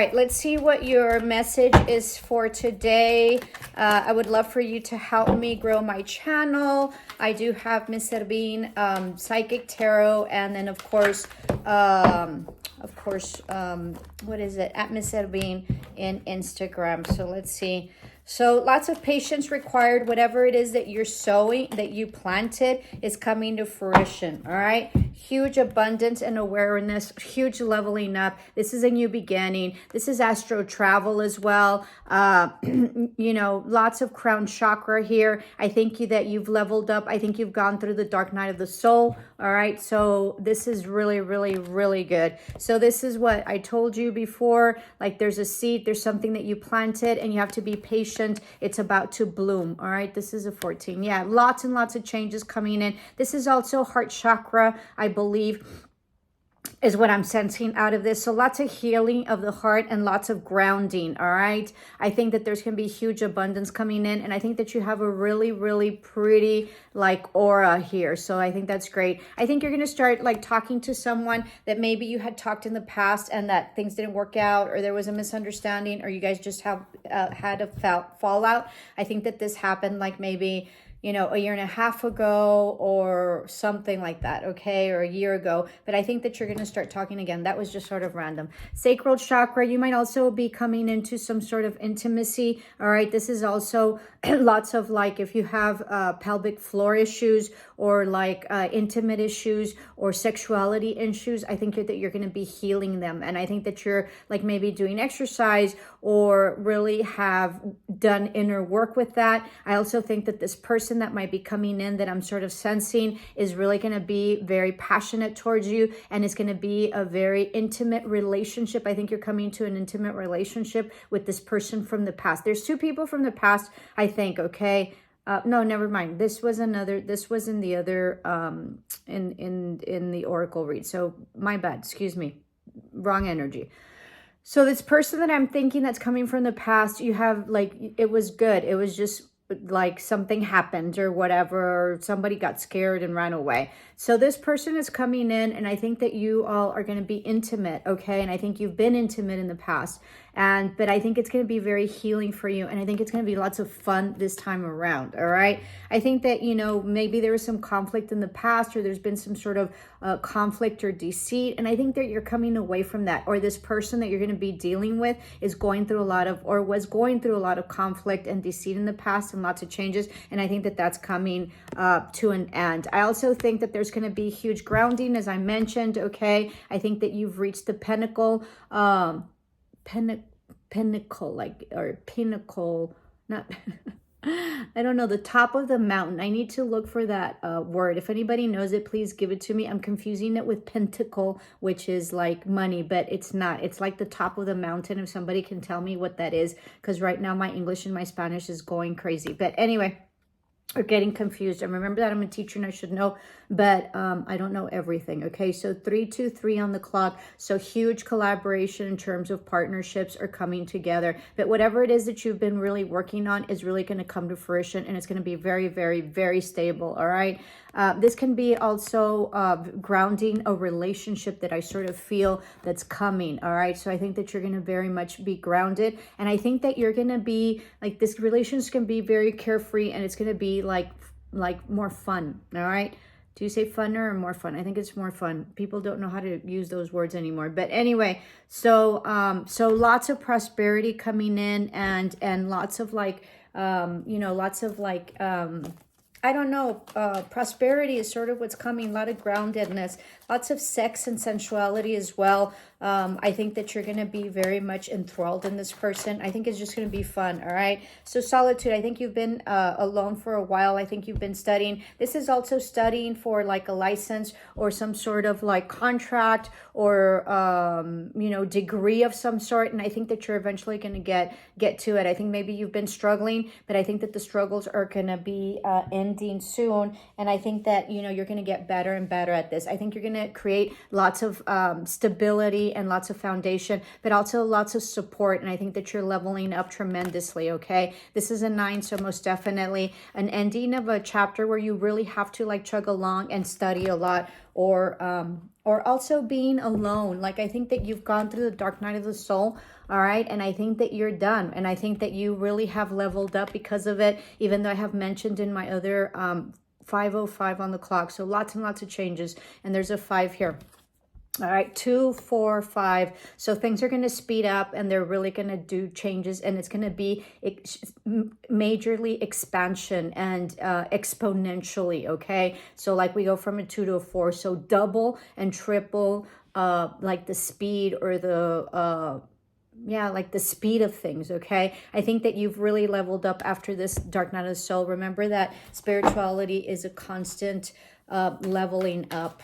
All right, let's see what your message is for today. I would love for you to help me grow my channel. I do have Miss Servine, Psychic Tarot, and then of course, what is it? At Miss Servine in Instagram. So let's see. So lots of patience required. Whatever it is that you're sowing, that you planted, is coming to fruition. All right. Huge abundance and awareness, huge leveling up. This is a new beginning. This is astro travel as well. You know, lots of crown chakra here. I think that you've leveled up. I think you've gone through the dark night of the soul. All right. So this is really, really, really good. So this is what I told you before. Like there's a seed, there's something that you planted and you have to be patient. It's about to bloom. All right. This is a 14. Yeah. Lots and lots of changes coming in. This is also heart chakra, I believe, is what I'm sensing out of this. So lots of healing of the heart and lots of grounding. All right. I think that there's going to be huge abundance coming in. And I think that you have a really, really pretty like aura here. So I think that's great. I think you're going to start like talking to someone that maybe you had talked in the past and that things didn't work out, or there was a misunderstanding, or you guys just have had a fallout. I think that this happened like maybe, you know, a year and a half ago or something like that, okay, or a year ago. But I think that you're going to start talking again. That was just sort of random. Sacral chakra, you might also be coming into some sort of intimacy, all right? This is also lots of like if you have pelvic floor issues or like intimate issues or sexuality issues, I think that you're going to be healing them. And I think that you're like maybe doing exercise or really have done inner work with that. I also think that this person that might be coming in that I'm sort of sensing is really going to be very passionate towards you, and it's going to be a very intimate relationship. I think you're coming to an intimate relationship with this person from the past. There's two people from the past, I think, okay? No, never mind. This was in the other, in the Oracle read. So my bad, excuse me, wrong energy. So this person that I'm thinking that's coming from the past, you have like, it was good. It was just like something happened or whatever, or somebody got scared and ran away. So this person is coming in, and I think that you all are going to be intimate, okay? And I think you've been intimate in the past, but I think it's going to be very healing for you, and I think it's going to be lots of fun this time around, all right? I think that, you know, maybe there was some conflict in the past, or there's been some sort of conflict or deceit, and I think that you're coming away from that, or this person that you're going to be dealing with is going through a lot of, or was going through a lot of conflict and deceit in the past and lots of changes, and I think that that's coming to an end. I also think that there's going to be huge grounding, as I mentioned, okay? I think that you've reached the pinnacle, pinnacle, like, or pinnacle, not... I don't know, the top of the mountain. I need to look for that word. If anybody knows it, please give it to me. I'm confusing it with pentacle, which is like money, but it's not. It's like the top of the mountain. If somebody can tell me what that is, because right now my English and my Spanish is going crazy. But anyway, or getting confused. And remember that I'm a teacher and I should know, but I don't know everything. Okay, so 323 on the clock. So huge collaboration in terms of partnerships are coming together. But whatever it is that you've been really working on is really going to come to fruition, and it's going to be very, very, very stable. All right. This can be also grounding a relationship that I sort of feel that's coming. All right. So I think that you're going to very much be grounded. And I think that you're going to be like, this relationship can be very carefree, and it's going to be like more fun. All right. Do you say funner or more fun? I think it's more fun. People don't know how to use those words anymore. But anyway, so lots of prosperity coming in, and lots of like, you know, lots of like, I don't know, prosperity is sort of what's coming, a lot of groundedness, lots of sex and sensuality as well. I think that you're going to be very much enthralled in this person. I think it's just going to be fun, all right? So solitude, I think you've been alone for a while. I think you've been studying. This is also studying for like a license or some sort of like contract or, you know, degree of some sort. And I think that you're eventually going to get to it. I think maybe you've been struggling, but I think that the struggles are going to be ending soon. And I think that, you know, you're going to get better and better at this. I think you're going to create lots of stability and lots of foundation, but also lots of support. And I think that you're leveling up tremendously, okay? This is a 9, so most definitely an ending of a chapter where you really have to like chug along and study a lot, or or also being alone. Like, I think that you've gone through the dark night of the soul, all right? And I think that you're done. And I think that you really have leveled up because of it, even though I have mentioned in my other 505 on the clock. So lots and lots of changes. And there's a 5 here. All right, 2, 4, 5. So things are going to speed up and they're really going to do changes, and it's going to be majorly expansion and exponentially. Okay, so like we go from a 2 to a 4, so double and triple like the speed or the yeah, like the speed of things. Okay, I think that you've really leveled up after this dark night of the soul. Remember that spirituality is a constant leveling up.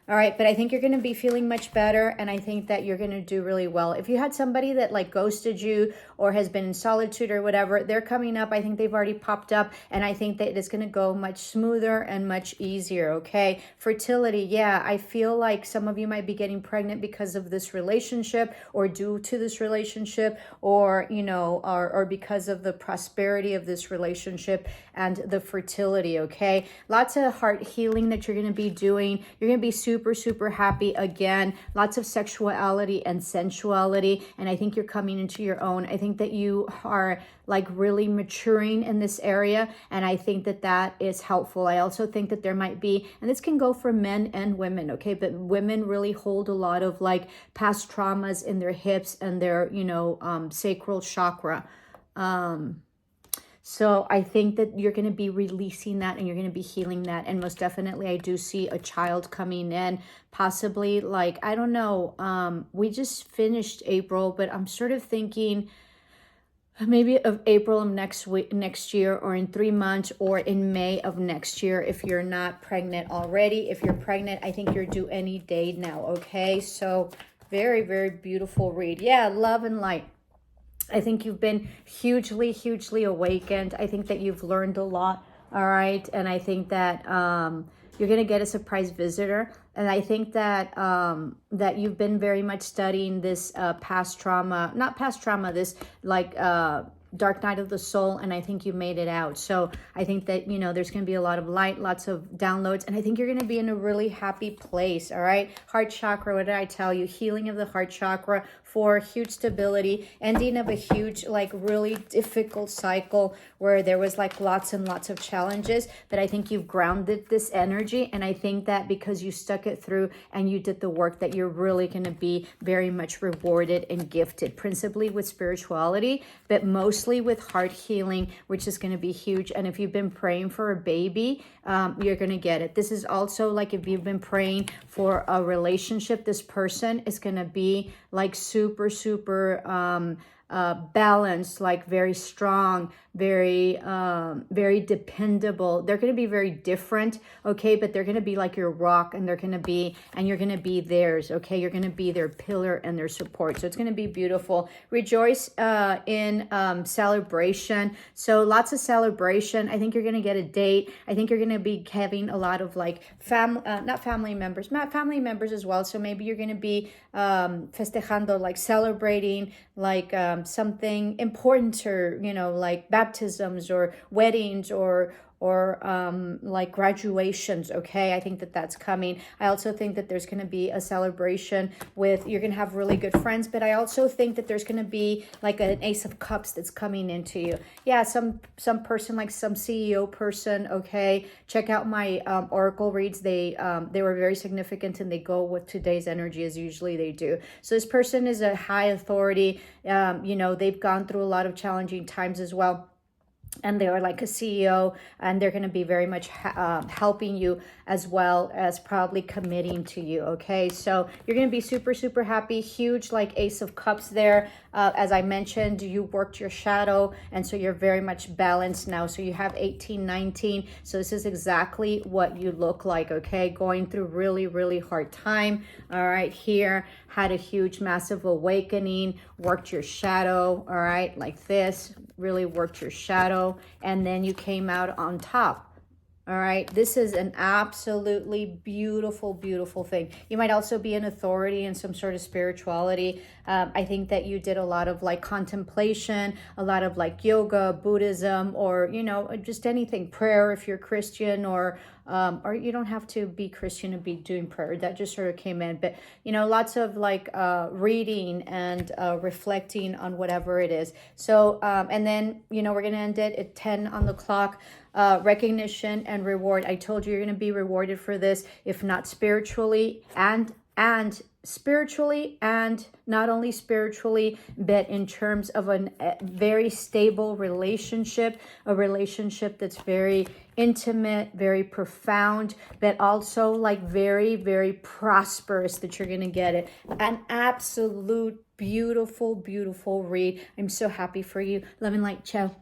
All right, but I think you're going to be feeling much better, and I think that you're going to do really well. If you had somebody that like ghosted you or has been in solitude or whatever, they're coming up. I think they've already popped up, and I think that it's going to go much smoother and much easier, okay? Fertility, yeah, I feel like some of you might be getting pregnant because of this relationship or due to this relationship, or, you know, or because of the prosperity of this relationship and the fertility, okay? Lots of heart healing that you're going to be doing. You're going to be super happy again. Lots of sexuality and sensuality, and I think you're coming into your own. I think that you are like really maturing in this area, and I think that that is helpful. I also think that there might be, and this can go for men and women, okay, but women really hold a lot of like past traumas in their hips and their, you know, sacral chakra. So I think that you're going to be releasing that and you're going to be healing that. And most definitely, I do see a child coming in, possibly like, I don't know. We just finished April, but I'm sort of thinking maybe of April of next year, or in 3 months, or in May of next year, if you're not pregnant already. If you're pregnant, I think you're due any day now. Okay. So very beautiful read. Yeah. Love and light. I think you've been hugely awakened. I think that you've learned a lot. All right. And I think that you're going to get a surprise visitor. And I think that that you've been very much studying this past trauma, not past trauma, this like dark night of the soul, and I think you made it out. So I think that, you know, there's going to be a lot of light, lots of downloads, and I think you're going to be in a really happy place. All right. Heart chakra, what did I tell you? Healing of the heart chakra, for huge stability, ending of a huge, like really difficult cycle where there was like lots and lots of challenges, but I think you've grounded this energy, and I think that because you stuck it through and you did the work, that you're really going to be very much rewarded and gifted, principally with spirituality, but mostly with heart healing, which is going to be huge. And if you've been praying for a baby, you're going to get it. This is also like if you've been praying for a relationship, this person is going to be like super balanced, like very strong, very dependable. They're going to be very different, okay, but they're going to be like your rock, and you're going to be theirs, okay? You're going to be their pillar and their support. So it's going to be beautiful. Rejoice in celebration. So lots of celebration. I think you're going to get a date. I think you're going to be having a lot of like not family members as well. So maybe you're going to be festejando, like celebrating like something important, or, you know, like baptisms or weddings or like graduations, okay? I think that that's coming. I also think that there's going to be a celebration with, you're going to have really good friends, but I also think that there's going to be like an Ace of Cups that's coming into you. Yeah, some person, like some CEO person, okay? Check out my oracle reads. They were very significant, and they go with today's energy as usually they do. So this person is a high authority. You know, they've gone through a lot of challenging times as well, and they are like a CEO, and they're going to be very much helping you, as well as probably committing to you, okay? So you're going to be super happy. Huge like Ace of Cups there. As I mentioned, you worked your shadow, and so you're very much balanced now. So you have 18, 19. So this is exactly what you look like, okay? Going through really hard time. All right, here, had a huge, massive awakening, worked your shadow, all right, like this, really worked your shadow, and then you came out on top. All right, this is an absolutely beautiful thing. You might also be an authority in some sort of spirituality. I think that you did a lot of like contemplation, a lot of like yoga, Buddhism, or, you know, just anything, prayer if you're Christian, or you don't have to be Christian and be doing prayer. That just sort of came in. But, you know, lots of like reading and reflecting on whatever it is. So, and then, you know, we're going to end it at 10 on the clock. Recognition and reward. I told you you're going to be rewarded for this, if not spiritually and spiritually, and not only spiritually, but in terms of a very stable relationship, a relationship that's very intimate, very profound, but also like very, very prosperous, that you're going to get it. An absolute beautiful, beautiful read. I'm so happy for you. Love and light. Ciao.